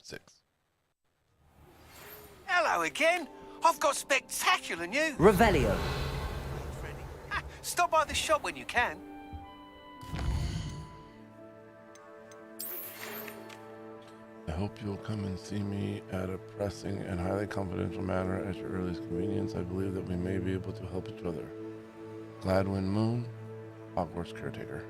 6. Hello again. I've got spectacular news. Revelio. Stop by the shop when you can. I hope you'll come and see me at a pressing and highly confidential matter at your earliest convenience. I believe that we may be able to help each other. Gladwin Moon, Hogwarts caretaker.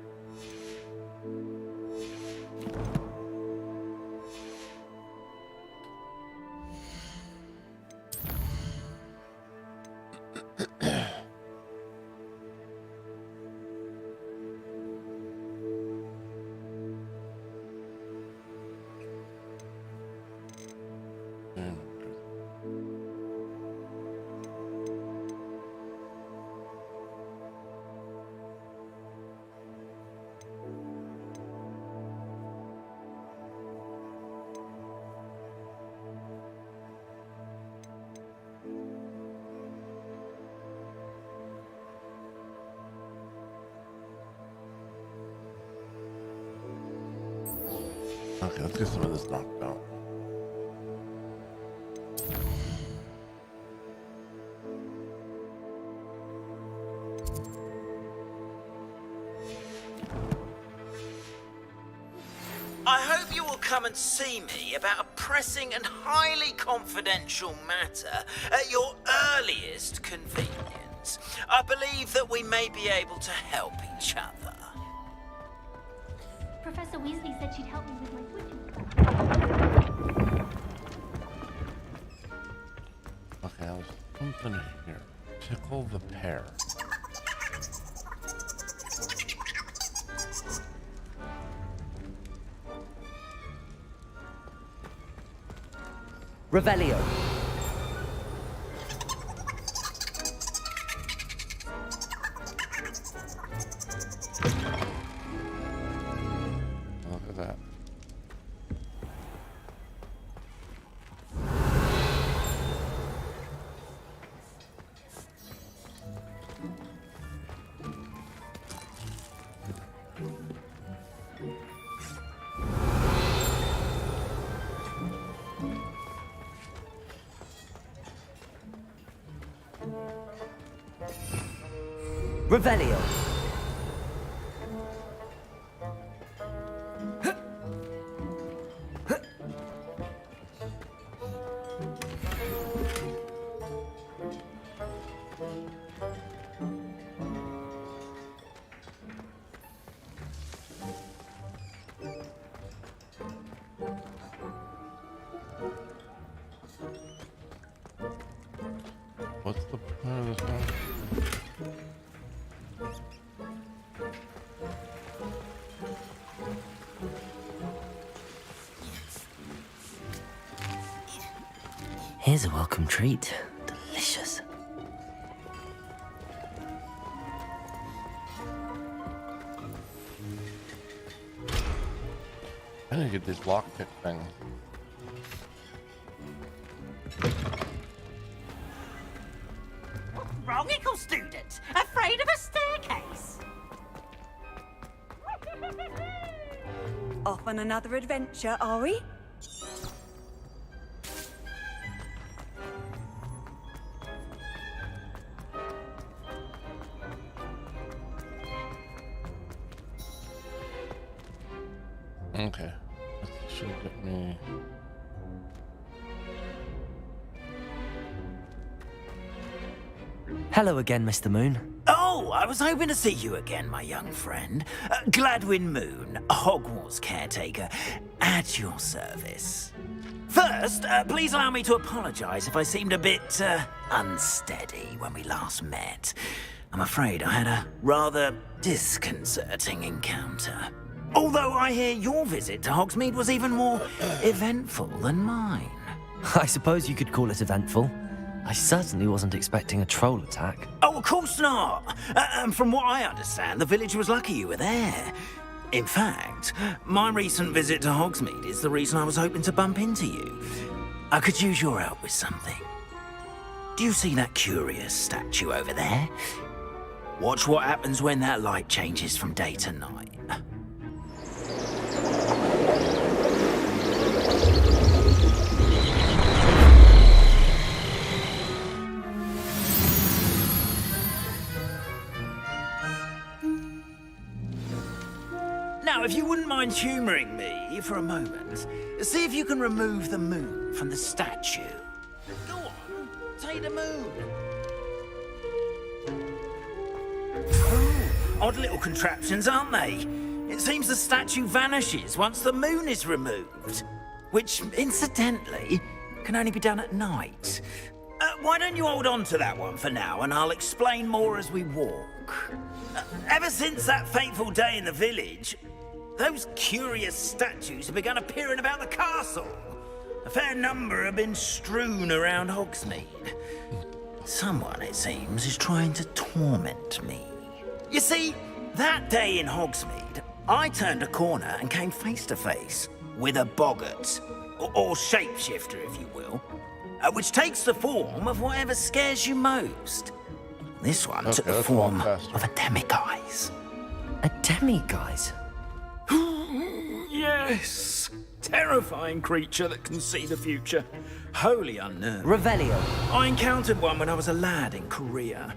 Okay, let's get some of this knocked out. I hope you will come and see me about a pressing and highly confidential matter at your earliest convenience. I believe that we may be able to help each other. Professor Weasley said she'd help me with my twitching. Okay, I was something here. Tickle the pear. Revelio. Look at that. Revelio. What's the point of this one? Here's a welcome treat. Delicious. I need to get this lockpick thing. Wrongical student, afraid of a staircase. Off on another adventure, are we? Okay. That should get me. Hello again, Mr. Moon. Oh, I was hoping to see you again, my young friend. Gladwin Moon, Hogwarts caretaker, at your service. First, please allow me to apologize if I seemed a bit unsteady when we last met. I'm afraid I had a rather disconcerting encounter. Although I hear your visit to Hogsmeade was even more eventful than mine. I suppose you could call it eventful. I certainly wasn't expecting a troll attack. Oh, of course not. And from what I understand, the village was lucky you were there. In fact, my recent visit to Hogsmeade is the reason I was hoping to bump into you. I could use your help with something. Do you see that curious statue over there? Watch what happens when that light changes from day to night. mind humouring me for a moment? See if you can remove the moon from the statue. Go on, take the moon. Oh, odd little contraptions, aren't they? It seems the statue vanishes once the moon is removed. Which, incidentally, can only be done at night. Why don't you hold on to that one for now, and I'll explain more as we walk. Ever since that fateful day in the village, those curious statues have begun appearing about the castle. A fair number have been strewn around Hogsmeade. Someone, it seems, is trying to torment me. You see, that day in Hogsmeade, I turned a corner and came face to face with a boggart, or shapeshifter, if you will, which takes the form of whatever scares you most. This one took the form of a demiguise. A demiguise? Yes! Terrifying creature that can see the future. Wholly unnerving. Revelio. I encountered one when I was a lad in Korea.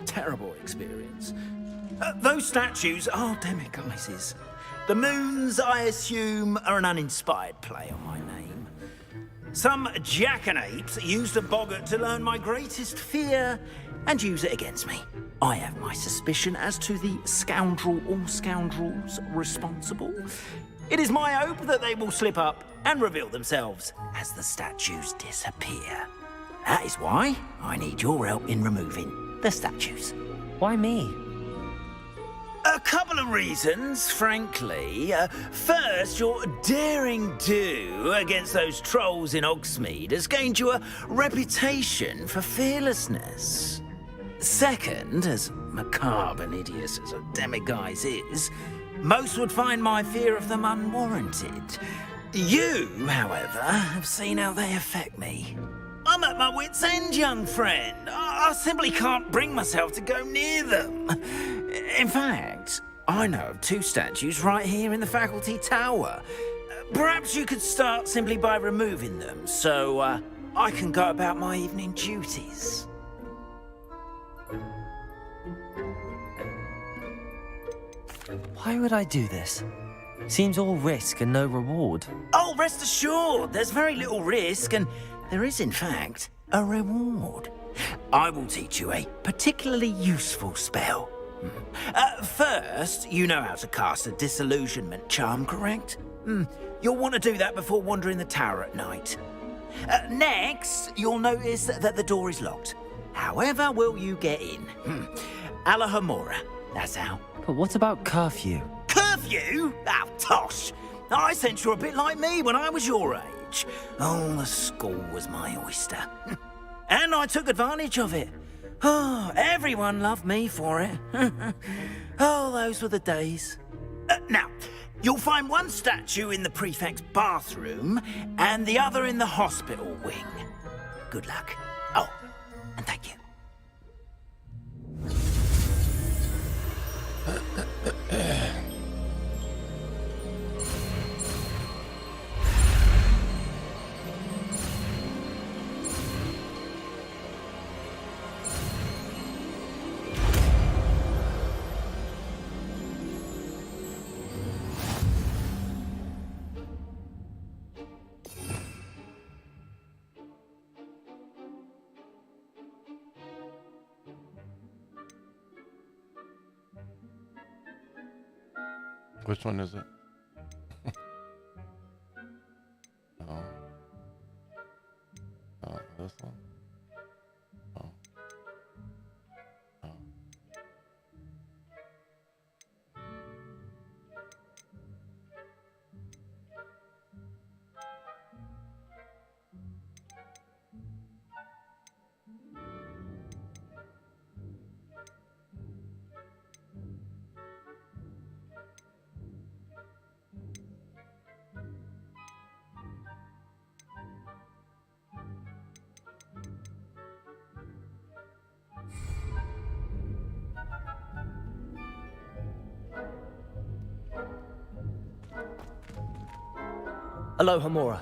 Terrible experience. Those statues are demiguises. The moons, I assume, are an uninspired play on my name. Some jackanapes used a boggart to learn my greatest fear and use it against me. I have my suspicion as to the scoundrel or scoundrels responsible. It is my hope that they will slip up and reveal themselves as the statues disappear. That is why I need your help in removing the statues. Why me? A couple of reasons, frankly. First, your daring do against those trolls in Hogsmeade has gained you a reputation for fearlessness. Second, as macabre and hideous as a demiguise is, most would find my fear of them unwarranted. You, however, have seen how they affect me. I'm at my wit's end, young friend. I simply can't bring myself to go near them. In fact, I know of two statues right here in the faculty tower. Perhaps you could start simply by removing them, so I can go about my evening duties. Why would I do this? Seems all risk and no reward. Oh, rest assured, there's very little risk, and there is, in fact, a reward. I will teach you a particularly useful spell. First, you know how to cast a disillusionment charm, correct? You'll want to do that before wandering the tower at night. Next, you'll notice that the door is locked. However will you get in? Alahomora, that's how. But what about curfew? Curfew? Oh, tosh. I sense you're a bit like me when I was your age. Oh, the school was my oyster. And I took advantage of it. Oh, everyone loved me for it. Oh, those were the days. Now, you'll find one statue in the prefect's bathroom and the other in the hospital wing. Good luck. Oh, and thank you. Which one is it? Oh. Oh, this one? Oh. Oh. Alohomora.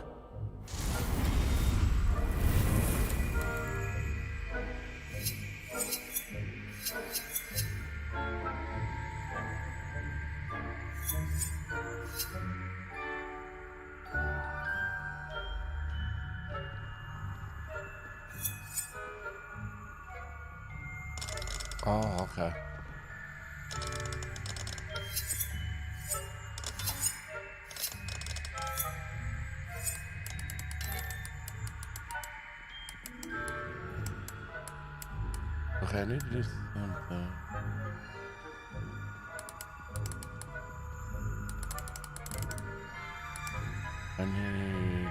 Oh, okay. Okay, I need to do something. I need...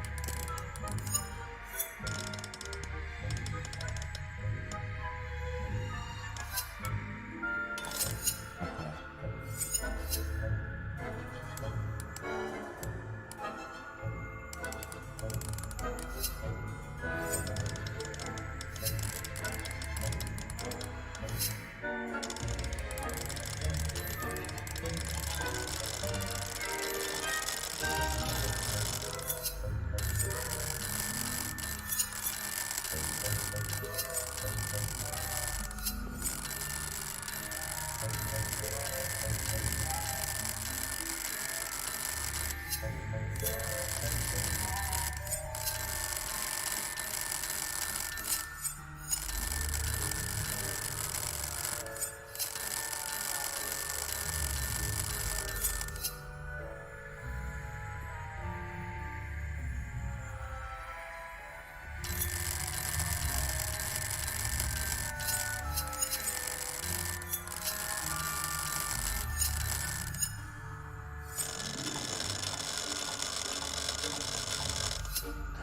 Okay.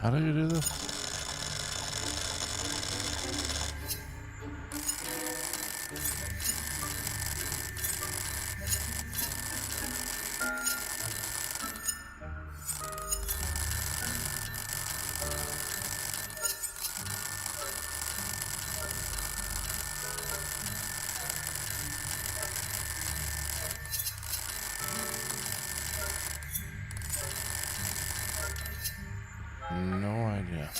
How do you do this? No idea.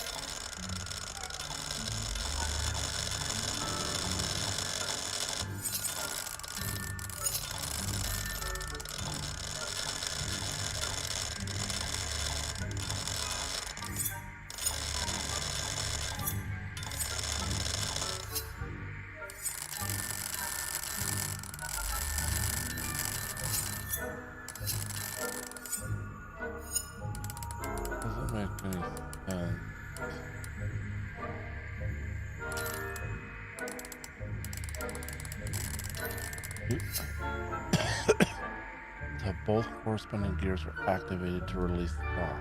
Doesn't make any sense. So both corresponding gears are activated to release the lock.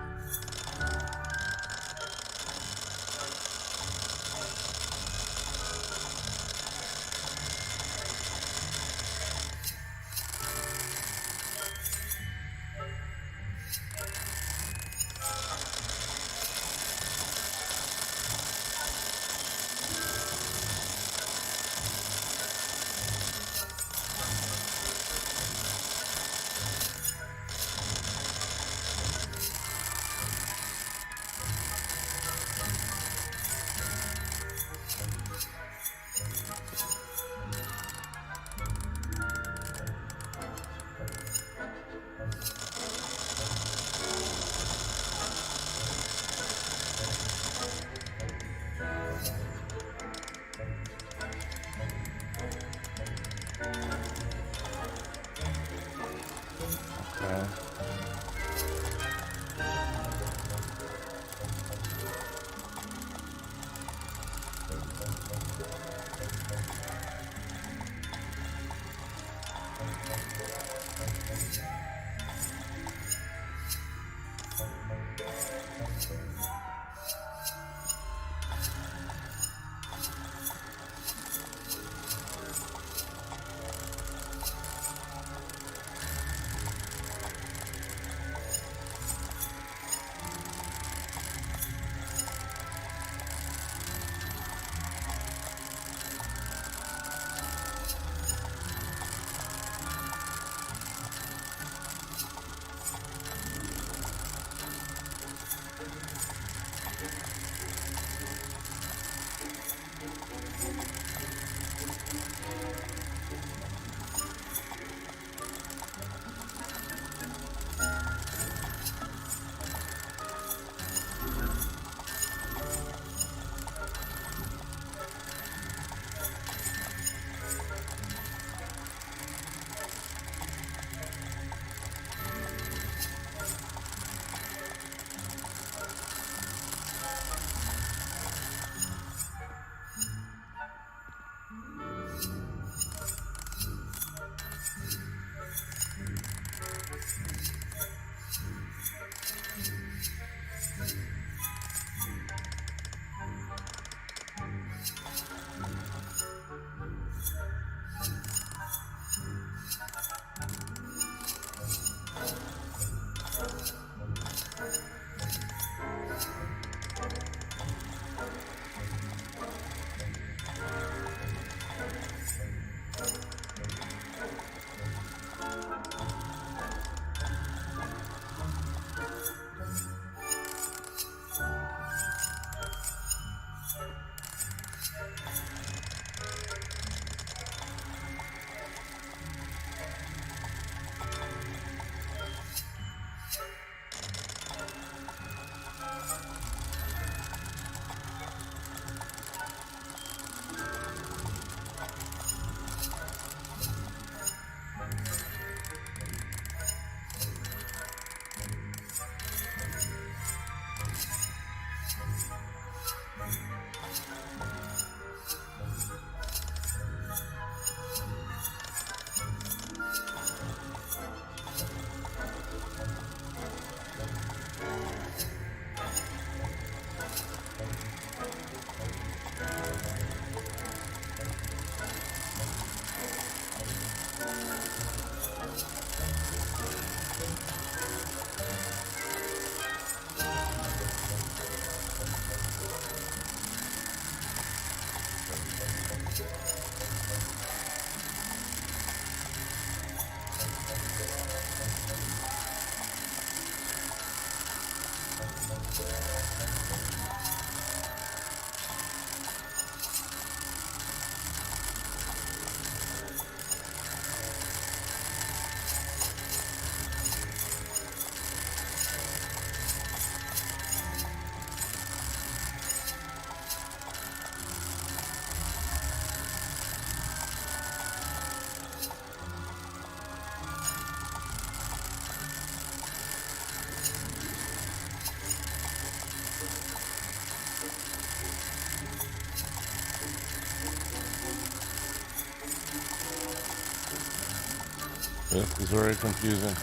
This is very confusing.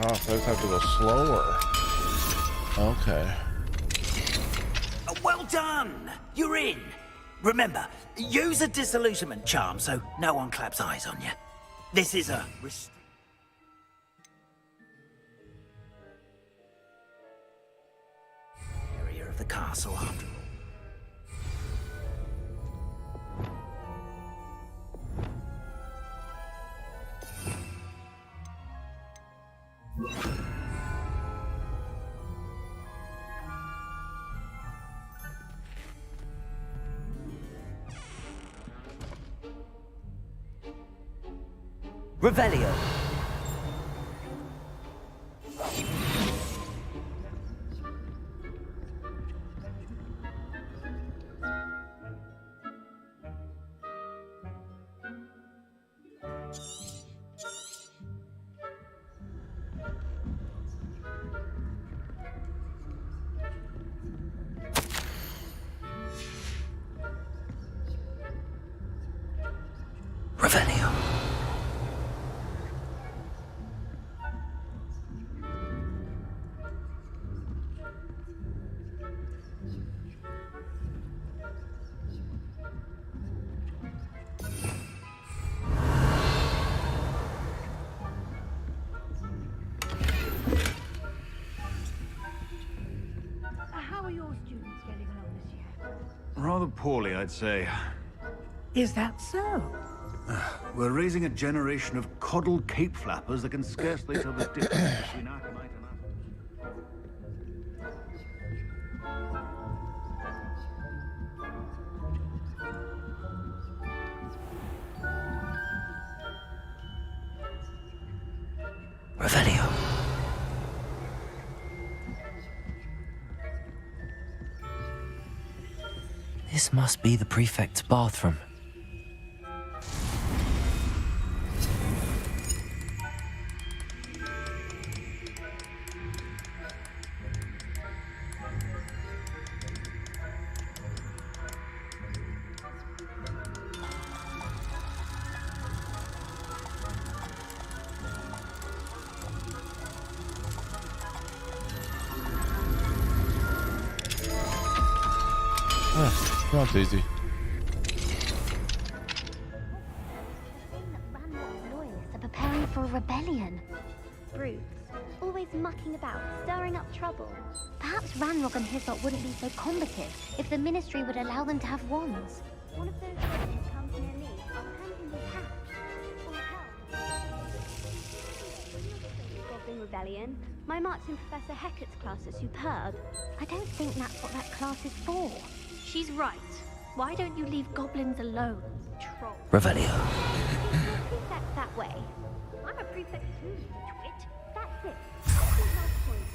Oh, so I just have to go slower. Okay. Well done! You're in. Remember, use a disillusionment charm so no one claps eyes on you. This is a area of the castle after all. Revelio. Revelio. How are your students getting along this year? Rather poorly, I'd say. Is that so? We're raising a generation of coddled cape flappers that can scarcely tell the difference between aconite and apple. Revelio. This must be the prefect's bathroom. That's easy. The thing that ran what Loyalists are preparing for a rebellion. Bruce, just mucking about, stirring up trouble. Perhaps Ranrock and Hislop wouldn't be so combative if the Ministry would allow them to have wands. One of those goblins comes near me, I'll hand him his hat. Or helm. Goblin Rebellion. My marks in Professor Hecat's class are superb. I don't think that's what that class is for. She's right. Why don't you leave goblins alone, troll? Revelio. Prefect that way. I'm a prefect too, you twit. That's it. That's the last point.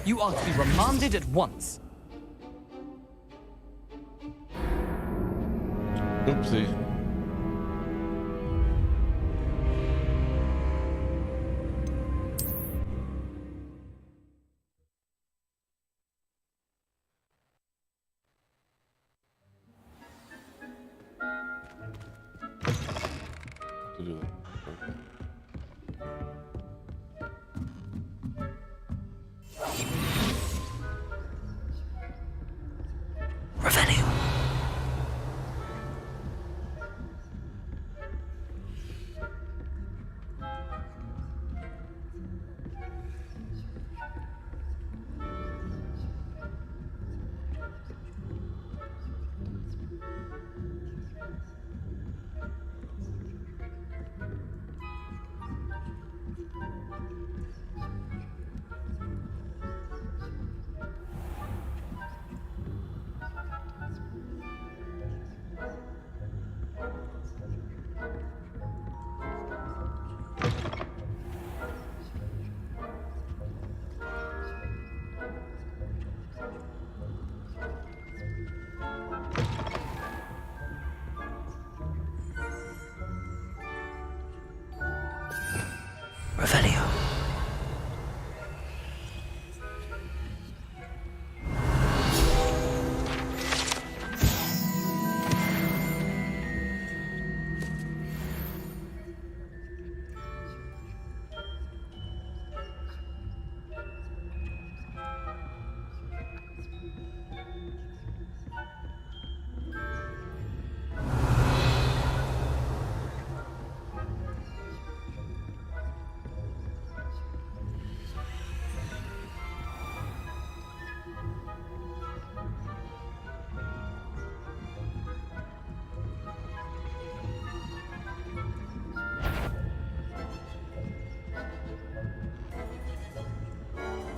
You are to be remanded at once. Oopsie. To do that. Revelio. Revelio.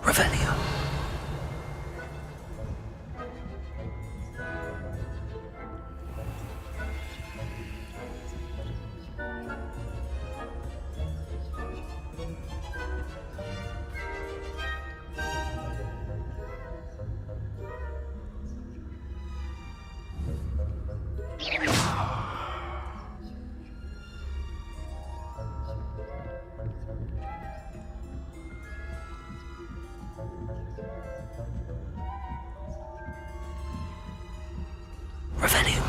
Revelio. Revelio.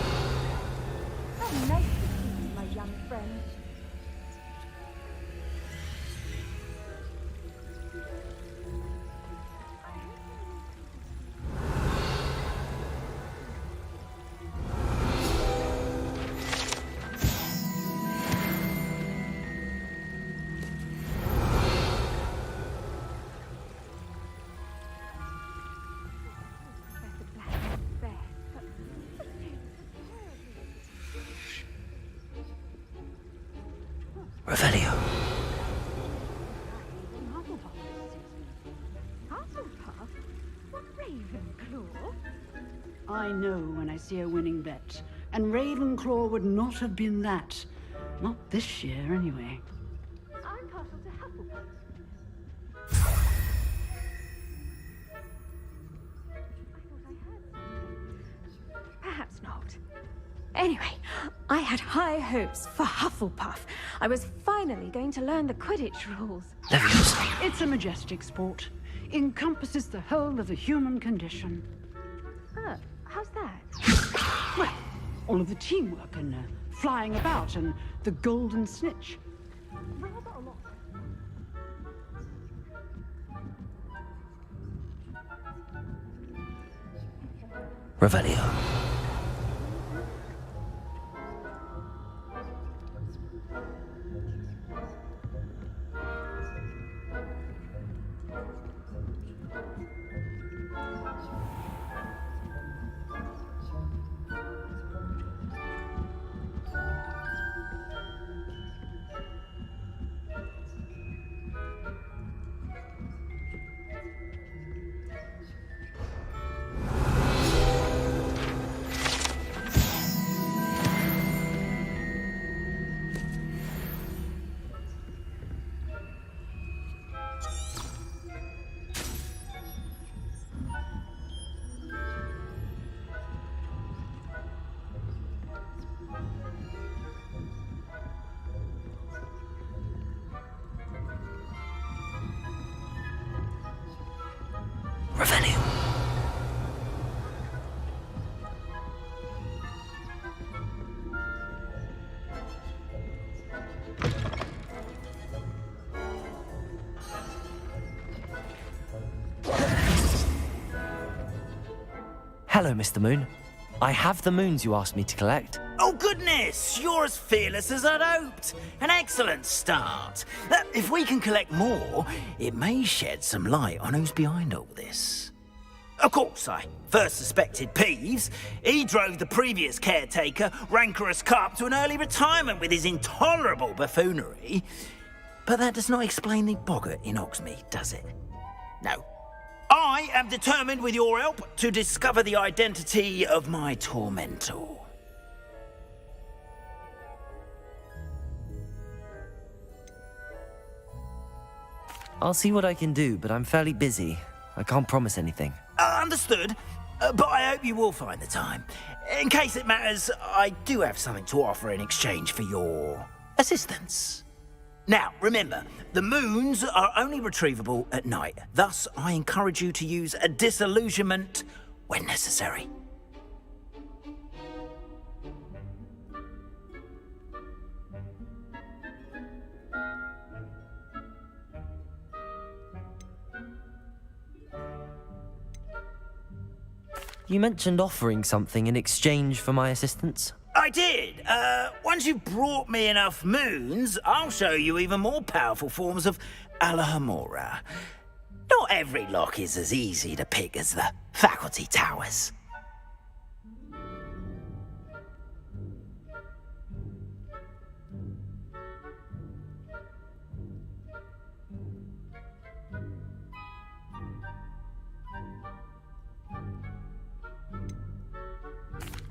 Oh, nice to see you, my young friend. Revelio. Hufflepuff? Ravenclaw? I know when I see a winning bet. And Ravenclaw would not have been that. Not this year, anyway. I'm partial to Hufflepuff. Anyway, I had high hopes for Hufflepuff. I was finally going to learn the Quidditch rules. It's a majestic sport. Encompasses the whole of the human condition. Oh, how's that? Well, all of the teamwork and flying about and the golden snitch. Revelio. Revelio. Hello, Mr. Moon. I have the moons you asked me to collect. Oh, goodness! You're as fearless as I'd hoped. An excellent start. If we can collect more, it may shed some light on who's behind all this. Of course, I first suspected Peeves. He drove the previous caretaker, Rancorous Carp, to an early retirement with his intolerable buffoonery. But that does not explain the boggart in Hogsmeade, does it? No. I am determined, with your help, to discover the identity of my tormentor. I'll see what I can do, but I'm fairly busy. I can't promise anything. Understood, but I hope you will find the time. In case it matters, I do have something to offer in exchange for your assistance. Now, remember, the moons are only retrievable at night. Thus, I encourage you to use a disillusionment when necessary. You mentioned offering something in exchange for my assistance? I did. Once you've brought me enough moons, I'll show you even more powerful forms of Alohomora. Not every lock is as easy to pick as the faculty towers.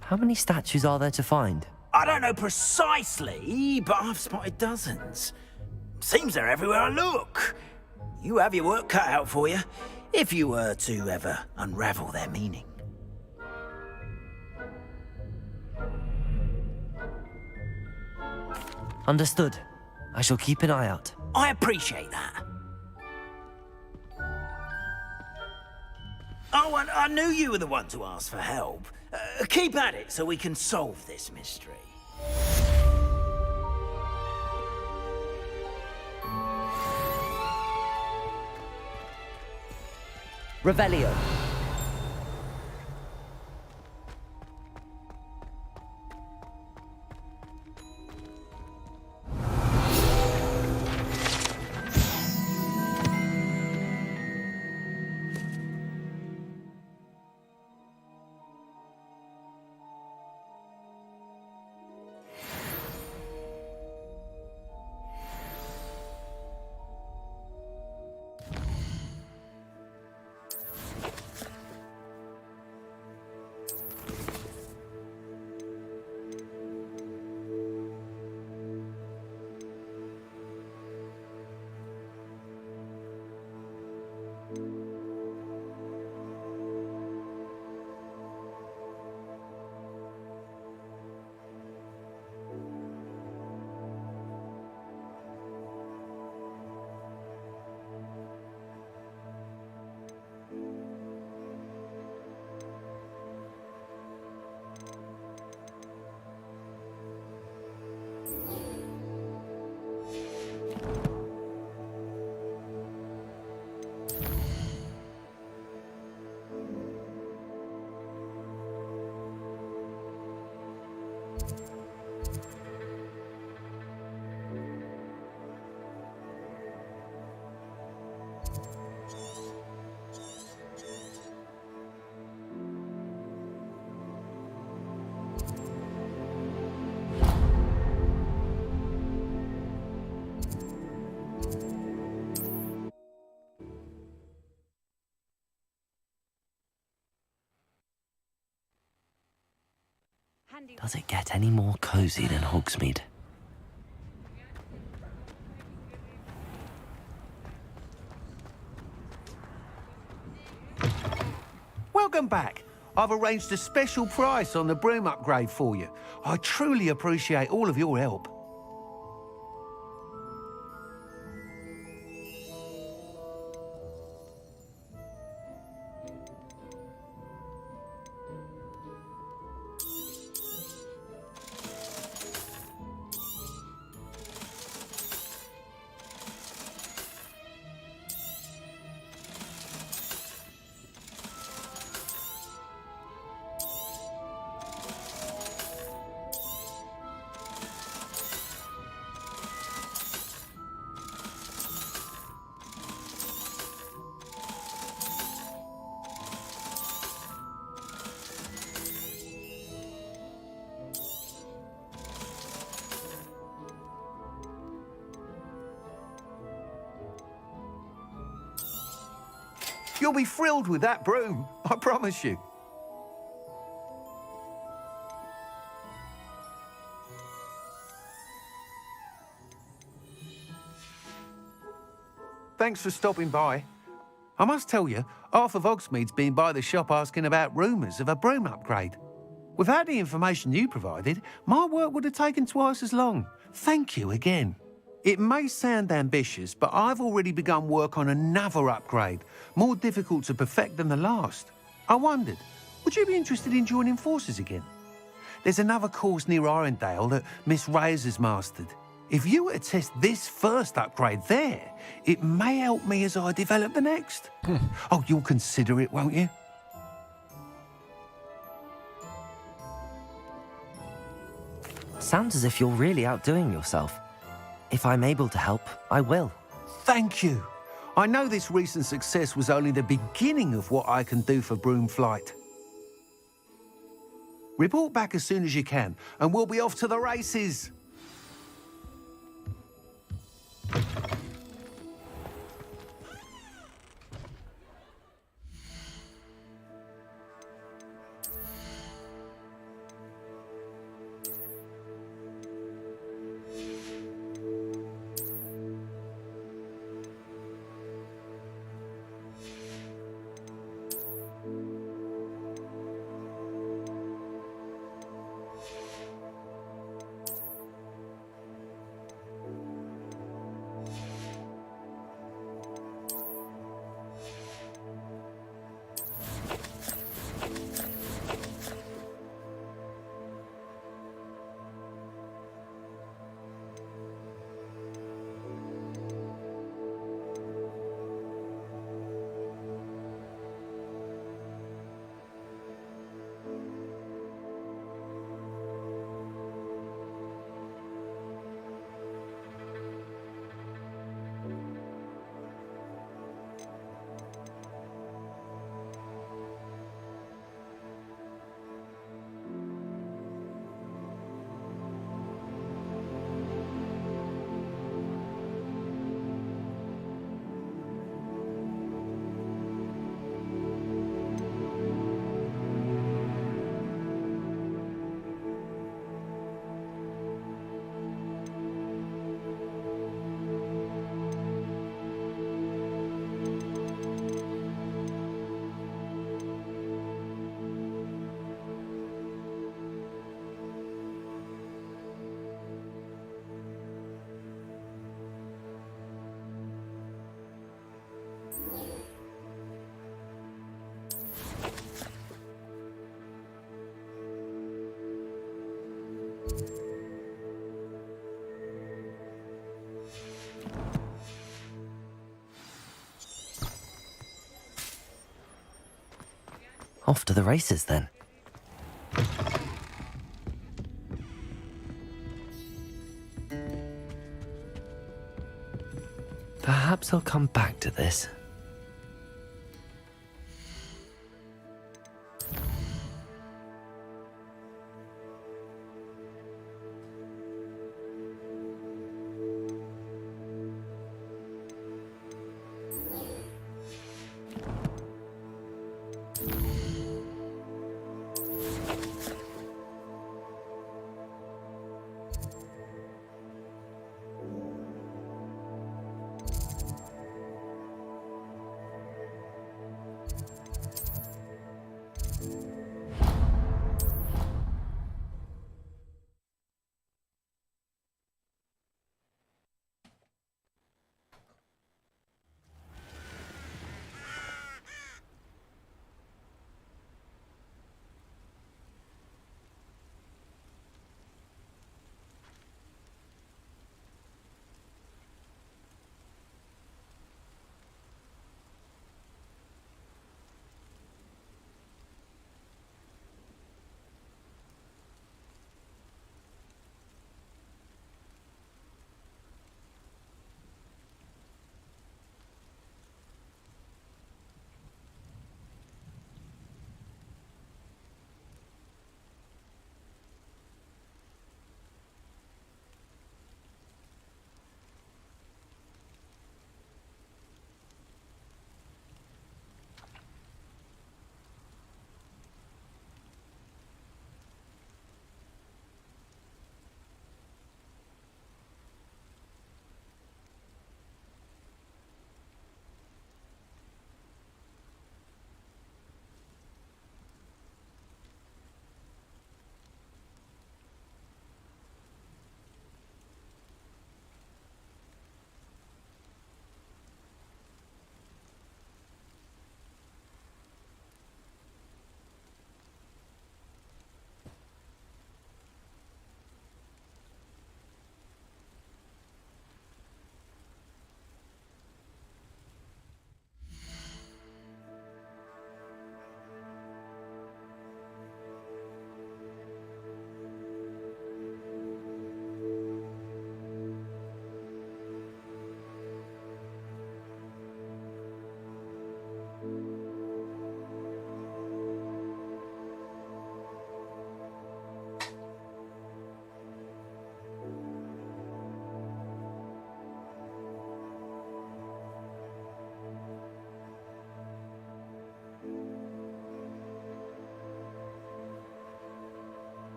How many statues are there to find? I don't know precisely, but I've spotted dozens. Seems they're everywhere I look. You have your work cut out for you, if you were to ever unravel their meaning. Understood. I shall keep an eye out. I appreciate that. Oh, and I knew you were the one to ask for help. Keep at it so we can solve this mystery. Revelio. handy. Does it get any more cozy than Hogsmeade? Welcome back. I've arranged a special price on the broom upgrade for you. I truly appreciate all of your help. You'll be thrilled with that broom, I promise you. Thanks for stopping by. I must tell you, half of Hogsmeade's been by the shop asking about rumours of a broom upgrade. Without the information you provided, my work would have taken twice as long. Thank you again. It may sound ambitious, but I've already begun work on another upgrade, more difficult to perfect than the last. I wondered, would you be interested in joining forces again? There's another course near Arendale that Miss Reyes has mastered. If you were to test this first upgrade there, it may help me as I develop the next. Oh, you'll consider it, won't you? Sounds as if you're really outdoing yourself. If I'm able to help, I will. Thank you. I know this recent success was only the beginning of what I can do for broom flight. Report back as soon as you can, and we'll be off to the races. Off to the races, then. Perhaps I'll come back to this.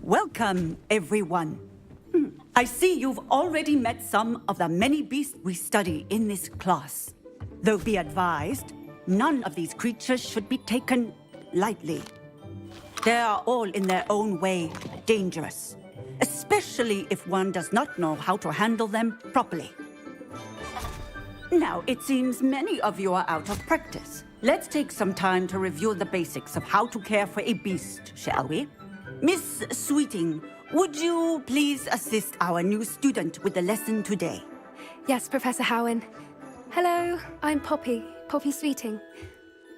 Welcome, everyone. I see you've already met some of the many beasts we study in this class. Though be advised, none of these creatures should be taken lightly. They are all in their own way dangerous, especially if one does not know how to handle them properly. Now, it seems many of you are out of practice. Let's take some time to review the basics of how to care for a beast, shall we? Miss Sweeting, would you please assist our new student with the lesson today? Yes, Professor Howen. Hello, I'm Poppy Sweeting.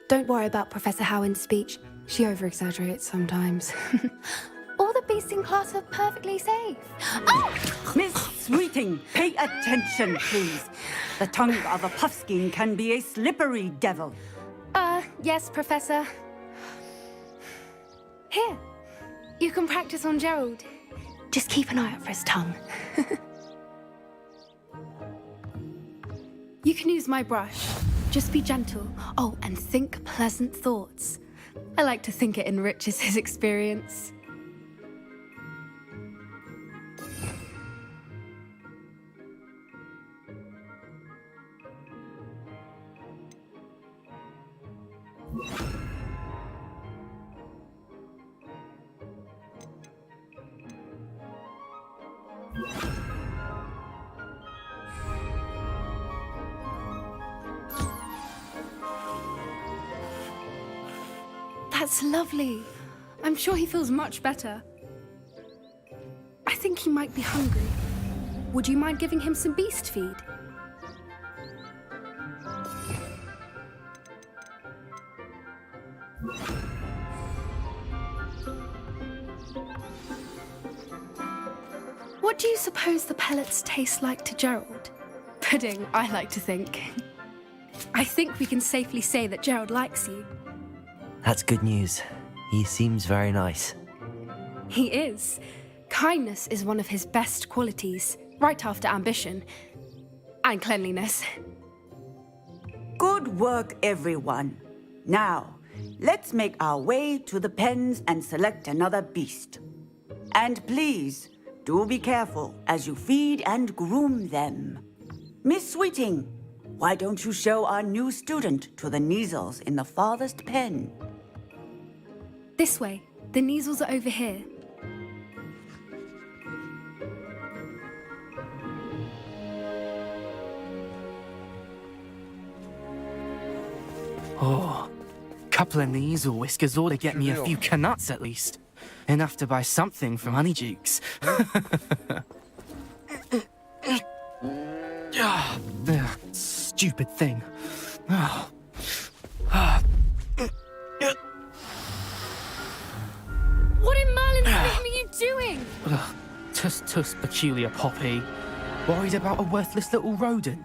Don't worry about Professor Howen's speech. She over-exaggerates sometimes. All the beasts in class are perfectly safe. Oh! Miss Sweeting, pay attention, please. The tongue of a puffskein can be a slippery devil. Yes, Professor. Here, you can practice on Gerald. Just keep an eye out for his tongue. You can use my brush. Just be gentle. Oh, and think pleasant thoughts. I like to think it enriches his experience. That's lovely. I'm sure he feels much better. I think he might be hungry. Would you mind giving him some beast feed? What do you suppose the pellets taste like to Gerald? Pudding, I like to think. I think we can safely say that Gerald likes you. That's good news. He seems very nice. He is. Kindness is one of his best qualities, right after ambition. And cleanliness. Good work, everyone. Now, let's make our way to the pens and select another beast. And please, do be careful as you feed and groom them. Miss Sweeting, why don't you show our new student to the Kneazles in the farthest pen? This way. The Kneazles are over here. Oh, couple of Kneazle whiskers ought to get me a few Canuts at least. Enough to buy something from Honeydukes. Stupid thing. What in Merlin's name are you doing? Tuss, peculiar Poppy. Worried about a worthless little rodent?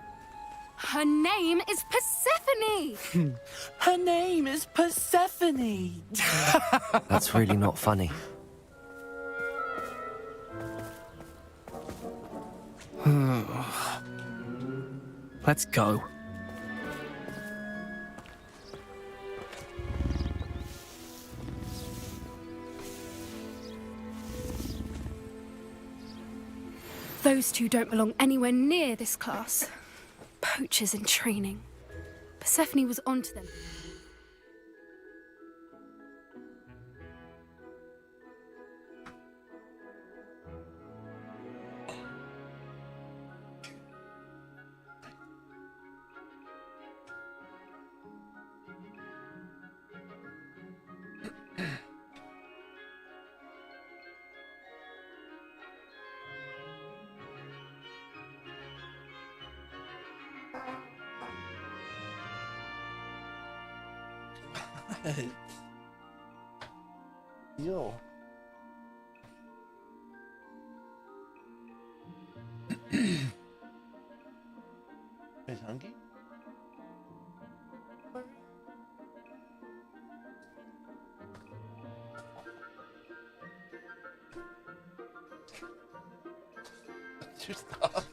Her name is Persephone! Her name is Persephone! That's really not funny. Let's go. Those two don't belong anywhere near this class. Poachers in training. Persephone was onto them. Yo. Is hungry? Stop.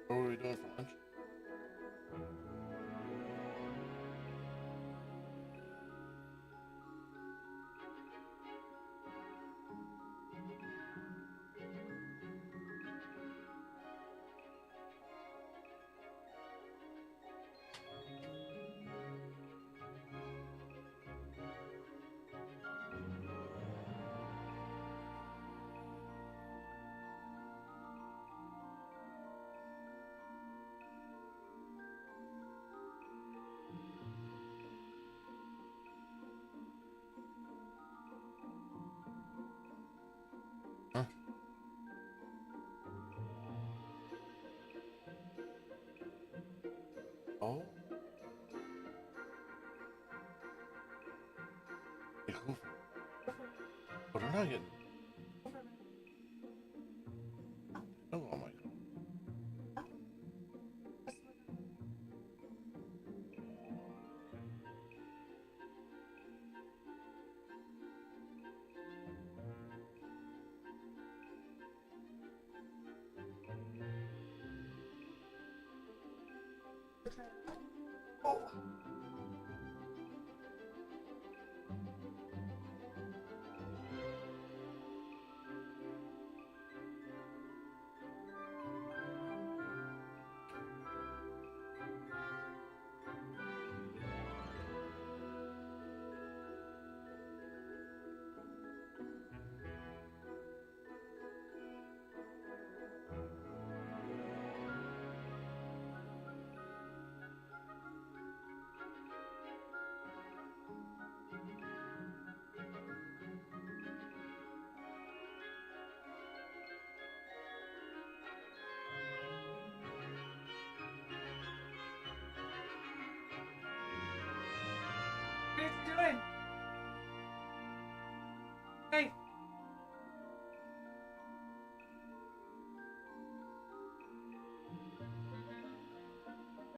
What were we doing for lunch? Huh? Oh. Hey, who? What am I getting? Oh my God. Oh.